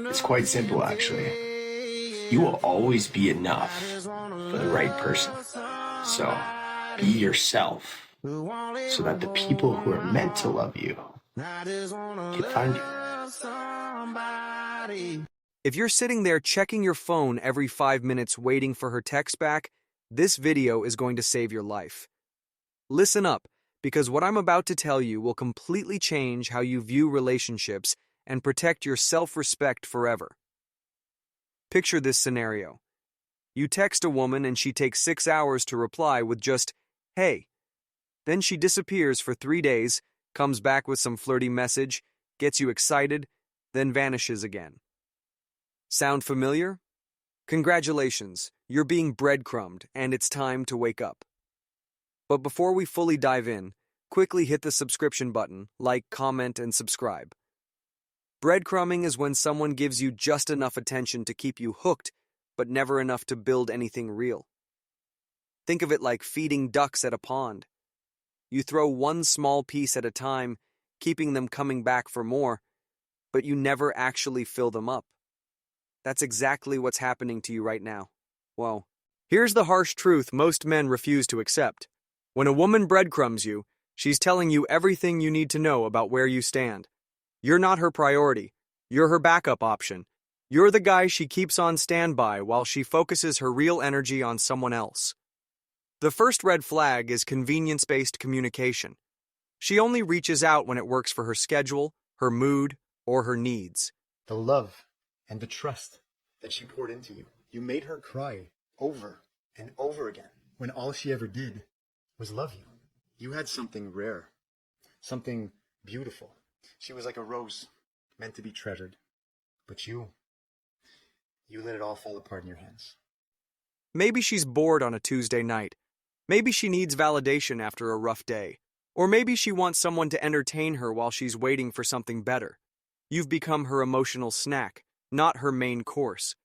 It's quite simple, actually. You will always be enough for the right person. So be yourself so that the people who are meant to love you can find you. If you're sitting there checking your phone every 5 minutes waiting for her text back, this video is going to save your life. Listen up, because what I'm about to tell you will completely change how you view relationships and protect your self-respect forever. Picture this scenario. You text a woman and she takes 6 hours to reply with just, "Hey." Then she disappears for 3 days, comes back with some flirty message, gets you excited, then vanishes again. Sound familiar? Congratulations, you're being breadcrumbed, and it's time to wake up. But before we fully dive in, quickly hit the subscription button, like, comment, and subscribe. Breadcrumbing is when someone gives you just enough attention to keep you hooked, but never enough to build anything real. Think of it like feeding ducks at a pond. You throw one small piece at a time, keeping them coming back for more, but you never actually fill them up. That's exactly what's happening to you right now. Whoa. Here's the harsh truth most men refuse to accept. When a woman breadcrumbs you, she's telling you everything you need to know about where you stand. You're not her priority. You're her backup option. You're the guy she keeps on standby while she focuses her real energy on someone else. The first red flag is convenience-based communication. She only reaches out when it works for her schedule, her mood, or her needs. The love and the trust that she poured into you. You made her cry over and over again when all she ever did was love you. You had something rare, something beautiful. She was like a rose, meant to be treasured. But you let it all fall apart in your hands. Maybe she's bored on a Tuesday night. Maybe she needs validation after a rough day. Or maybe she wants someone to entertain her while she's waiting for something better. You've become her emotional snack, not her main course.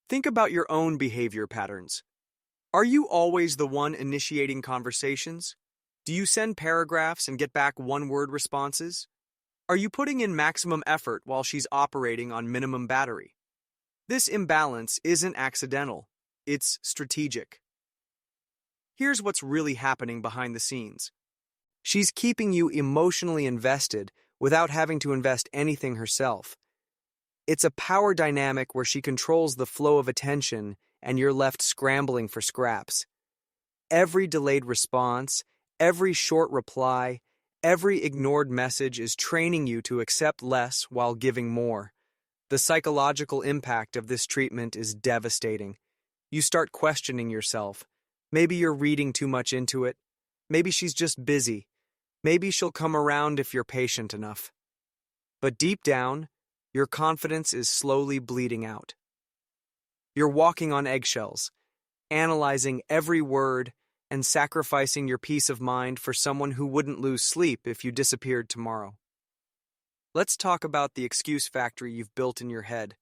Think about your own behavior patterns. Are you always the one initiating conversations? Do you send paragraphs and get back one-word responses? Are you putting in maximum effort while she's operating on minimum battery? This imbalance isn't accidental. It's strategic. Here's what's really happening behind the scenes. She's keeping you emotionally invested without having to invest anything herself. It's a power dynamic where she controls the flow of attention and you're left scrambling for scraps. Every delayed response, every short reply, every ignored message is training you to accept less while giving more. The psychological impact of this treatment is devastating. You start questioning yourself. Maybe you're reading too much into it. Maybe she's just busy. Maybe she'll come around if you're patient enough. But deep down, your confidence is slowly bleeding out. You're walking on eggshells, analyzing every word, and sacrificing your peace of mind for someone who wouldn't lose sleep if you disappeared tomorrow. Let's talk about the excuse factory you've built in your head.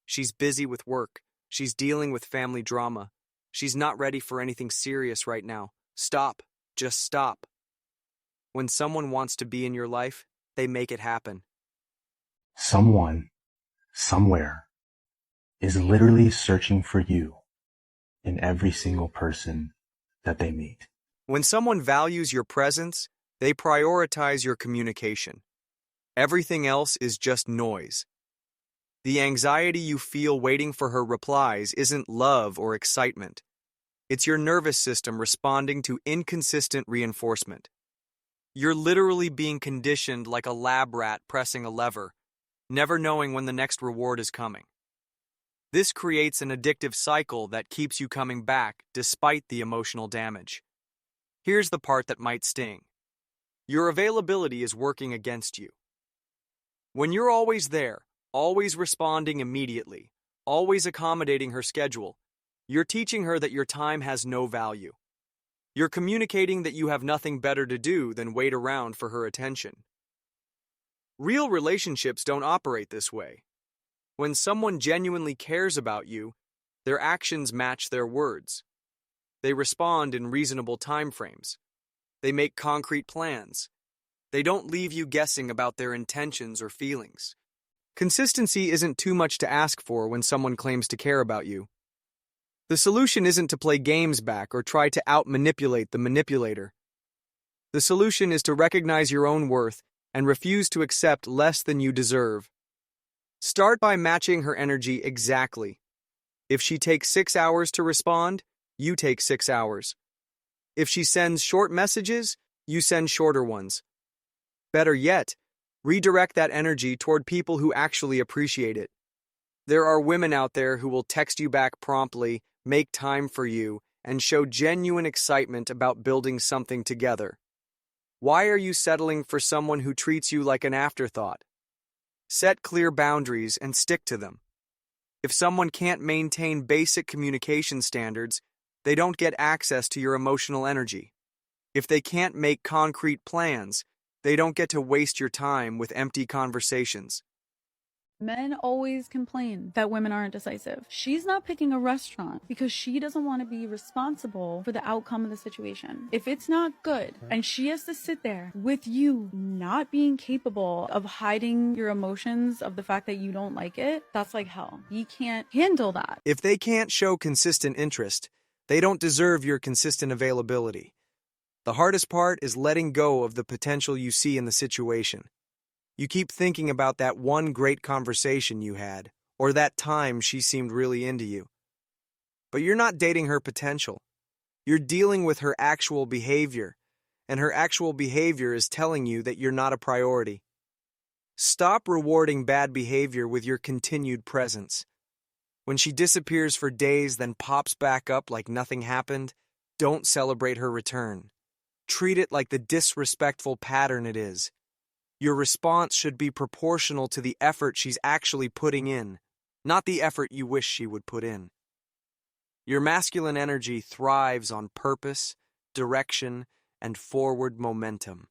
She's busy with work. She's dealing with family drama. She's not ready for anything serious right now. Stop. Just stop. When someone wants to be in your life, they make it happen. Someone, somewhere, is literally searching for you in every single person that they meet. When someone values your presence, they prioritize your communication. Everything else is just noise. The anxiety you feel waiting for her replies isn't love or excitement. It's your nervous system responding to inconsistent reinforcement. You're literally being conditioned like a lab rat pressing a lever, never knowing when the next reward is coming. This creates an addictive cycle that keeps you coming back despite the emotional damage. Here's the part that might sting. Your availability is working against you. When you're always there, always responding immediately, always accommodating her schedule, you're teaching her that your time has no value. You're communicating that you have nothing better to do than wait around for her attention. Real relationships don't operate this way. When someone genuinely cares about you, their actions match their words. They respond in reasonable timeframes. They make concrete plans. They don't leave you guessing about their intentions or feelings. Consistency isn't too much to ask for when someone claims to care about you. The solution isn't to play games back or try to out-manipulate the manipulator. The solution is to recognize your own worth and refuse to accept less than you deserve. Start by matching her energy exactly. If she takes 6 hours to respond, you take 6 hours. If she sends short messages, you send shorter ones. Better yet, redirect that energy toward people who actually appreciate it. There are women out there who will text you back promptly, make time for you, and show genuine excitement about building something together. Why are you settling for someone who treats you like an afterthought? Set clear boundaries and stick to them. If someone can't maintain basic communication standards, they don't get access to your emotional energy. If they can't make concrete plans, they don't get to waste your time with empty conversations. Men always complain that women aren't decisive. She's not picking a restaurant because she doesn't want to be responsible for the outcome of the situation. If it's not good and she has to sit there with you not being capable of hiding your emotions of the fact that you don't like it, that's like hell. You can't handle that. If they can't show consistent interest, they don't deserve your consistent availability. The hardest part is letting go of the potential you see in the situation. You keep thinking about that one great conversation you had, or that time she seemed really into you. But you're not dating her potential. You're dealing with her actual behavior, and her actual behavior is telling you that you're not a priority. Stop rewarding bad behavior with your continued presence. When she disappears for days, then pops back up like nothing happened, don't celebrate her return. Treat it like the disrespectful pattern it is. Your response should be proportional to the effort she's actually putting in, not the effort you wish she would put in. Your masculine energy thrives on purpose, direction, and forward momentum.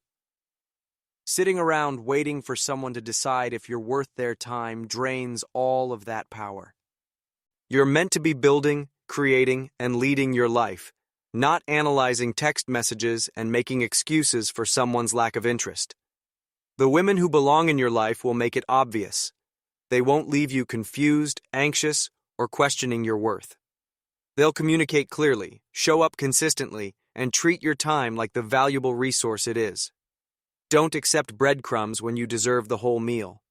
Sitting around waiting for someone to decide if you're worth their time drains all of that power. You're meant to be building, creating, and leading your life, not analyzing text messages and making excuses for someone's lack of interest. The women who belong in your life will make it obvious. They won't leave you confused, anxious, or questioning your worth. They'll communicate clearly, show up consistently, and treat your time like the valuable resource it is. Don't accept breadcrumbs when you deserve the whole meal.